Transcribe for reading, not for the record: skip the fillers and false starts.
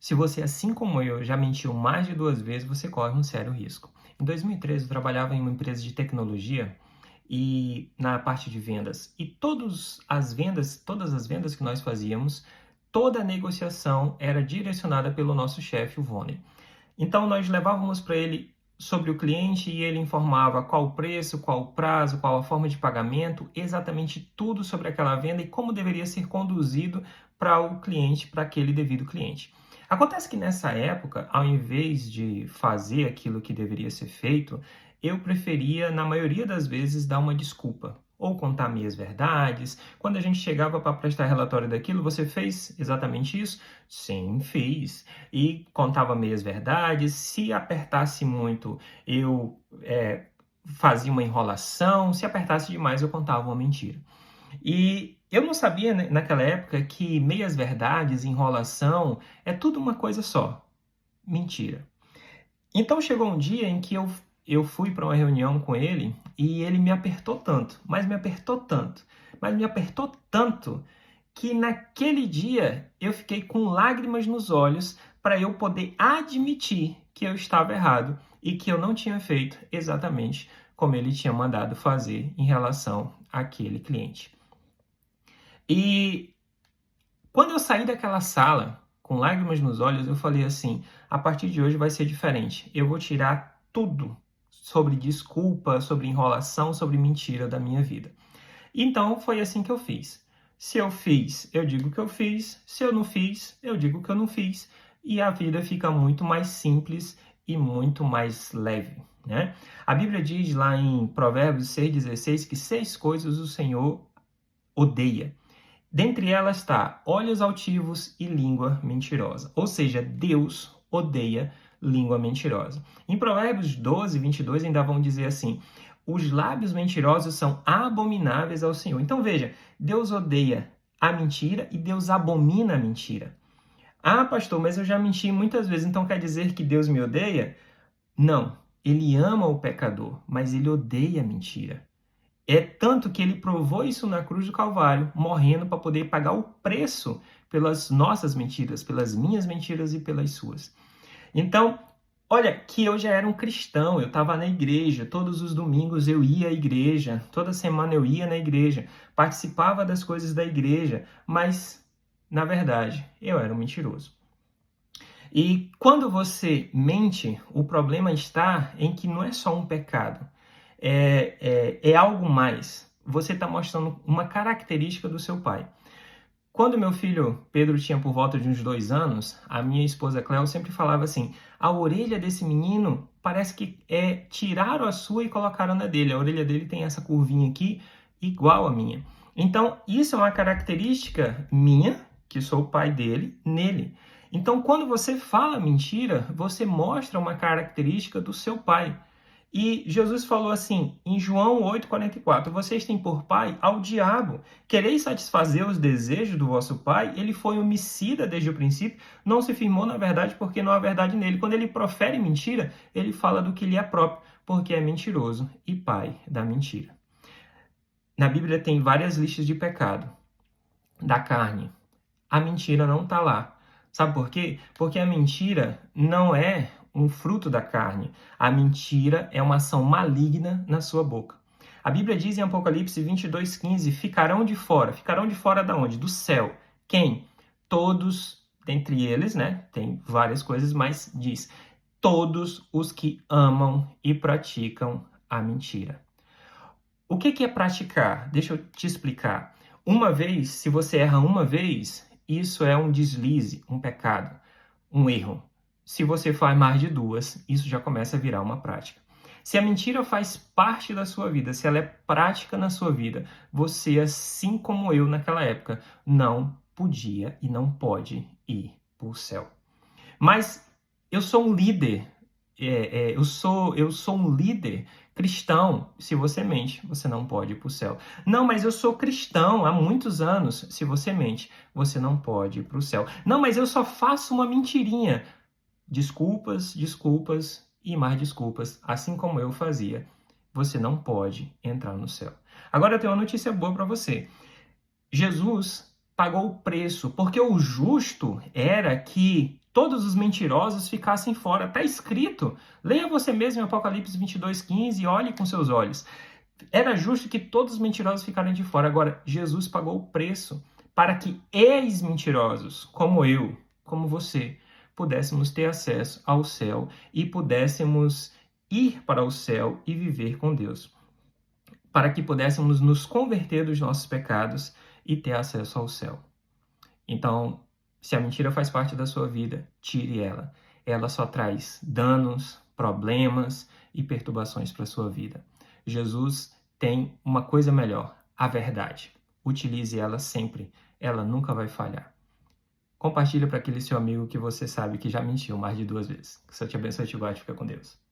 Se você, assim como eu, já mentiu mais de 2 vezes, você corre um sério risco. Em 2013, eu trabalhava em uma empresa de tecnologia e na parte de vendas. E todas as vendas que nós fazíamos, toda a negociação era direcionada pelo nosso chefe, o Vone. Então, nós levávamos para ele sobre o cliente e ele informava qual o preço, qual o prazo, qual a forma de pagamento, exatamente tudo sobre aquela venda e como deveria ser conduzido para o cliente, para aquele devido cliente. Acontece que nessa época, ao invés de fazer aquilo que deveria ser feito, eu preferia, na maioria das vezes, dar uma desculpa ou contar meias verdades. Quando a gente chegava para prestar relatório daquilo, você fez exatamente isso? Sim, fiz. E contava meias verdades. Se apertasse muito, eu fazia uma enrolação. Se apertasse demais, eu contava uma mentira. E eu não sabia, né, naquela época, que meias verdades, enrolação, é tudo uma coisa só. Mentira. Então chegou um dia em que eu fui para uma reunião com ele e ele me apertou tanto, mas me apertou tanto, mas me apertou tanto que naquele dia eu fiquei com lágrimas nos olhos para eu poder admitir que eu estava errado e que eu não tinha feito exatamente como ele tinha mandado fazer em relação àquele cliente. E quando eu saí daquela sala, com lágrimas nos olhos, eu falei assim: a partir de hoje vai ser diferente. Eu vou tirar tudo sobre desculpa, sobre enrolação, sobre mentira da minha vida. Então foi assim que eu fiz. Se eu fiz, eu digo que eu fiz. Se eu não fiz, eu digo que eu não fiz. E a vida fica muito mais simples e muito mais leve, né? A Bíblia diz lá em Provérbios 6,16 que 6 coisas o Senhor odeia. Dentre elas está olhos altivos e língua mentirosa. Ou seja, Deus odeia língua mentirosa. Em Provérbios 12:22 ainda vão dizer assim: os lábios mentirosos são abomináveis ao Senhor. Então veja, Deus odeia a mentira e Deus abomina a mentira. Ah, pastor, mas eu já menti muitas vezes, então quer dizer que Deus me odeia? Não, ele ama o pecador, mas ele odeia a mentira. É tanto que ele provou isso na cruz do Calvário, morrendo para poder pagar o preço pelas nossas mentiras, pelas minhas mentiras e pelas suas. Então, olha, que eu já era um cristão, eu estava na igreja, todos os domingos eu ia à igreja, toda semana eu ia na igreja, participava das coisas da igreja, mas, na verdade, eu era um mentiroso. E quando você mente, o problema está em que não é só um pecado, é algo mais. Você está mostrando uma característica do seu pai. Quando meu filho Pedro tinha por volta de uns 2 anos, a minha esposa Cléo sempre falava assim: a orelha desse menino parece que tiraram a sua e colocaram na dele. A orelha dele tem essa curvinha aqui, igual a minha. Então, isso é uma característica minha, que sou o pai dele, nele. Então, quando você fala mentira, você mostra uma característica do seu pai. E Jesus falou assim, em João 8,44, vocês têm por pai ao diabo. Quereis satisfazer os desejos do vosso pai? Ele foi homicida desde o princípio, não se firmou na verdade porque não há verdade nele. Quando ele profere mentira, ele fala do que lhe é próprio, porque é mentiroso e pai da mentira. Na Bíblia tem várias listas de pecado da carne. A mentira não está lá. Sabe por quê? Porque a mentira não é um fruto da carne. A mentira é uma ação maligna na sua boca. A Bíblia diz em Apocalipse 22:15, ficarão de fora. Ficarão de fora da onde? Do céu. Quem? Todos, dentre eles, né? Tem várias coisas, mas diz, todos os que amam e praticam a mentira. O que é praticar? Deixa eu te explicar. Uma vez, se você erra uma vez, isso é um deslize, um pecado, um erro. Se você faz mais de 2, isso já começa a virar uma prática. Se a mentira faz parte da sua vida, se ela é prática na sua vida, você, assim como eu naquela época, não podia e não pode ir para o céu. Mas eu sou um líder, eu sou um líder cristão. Se você mente, você não pode ir para o céu. Não, mas eu sou cristão há muitos anos. Se você mente, você não pode ir para o céu. Não, mas eu só faço uma mentirinha. Desculpas, desculpas e mais desculpas, assim como eu fazia. Você não pode entrar no céu. Agora eu tenho uma notícia boa para você. Jesus pagou o preço, porque o justo era que todos os mentirosos ficassem fora. Está escrito. Leia você mesmo em Apocalipse 22:15 e olhe com seus olhos. Era justo que todos os mentirosos ficaram de fora. Agora, Jesus pagou o preço para que ex-mentirosos, como eu, como você, pudéssemos ter acesso ao céu e pudéssemos ir para o céu e viver com Deus. Para que pudéssemos nos converter dos nossos pecados e ter acesso ao céu. Então, se a mentira faz parte da sua vida, tire ela. Ela só traz danos, problemas e perturbações para a sua vida. Jesus tem uma coisa melhor, a verdade. Utilize ela sempre, ela nunca vai falhar. Compartilhe para aquele seu amigo que você sabe que já mentiu mais de 2 vezes. Que Deus te abençoe e te guarde. Fica com Deus.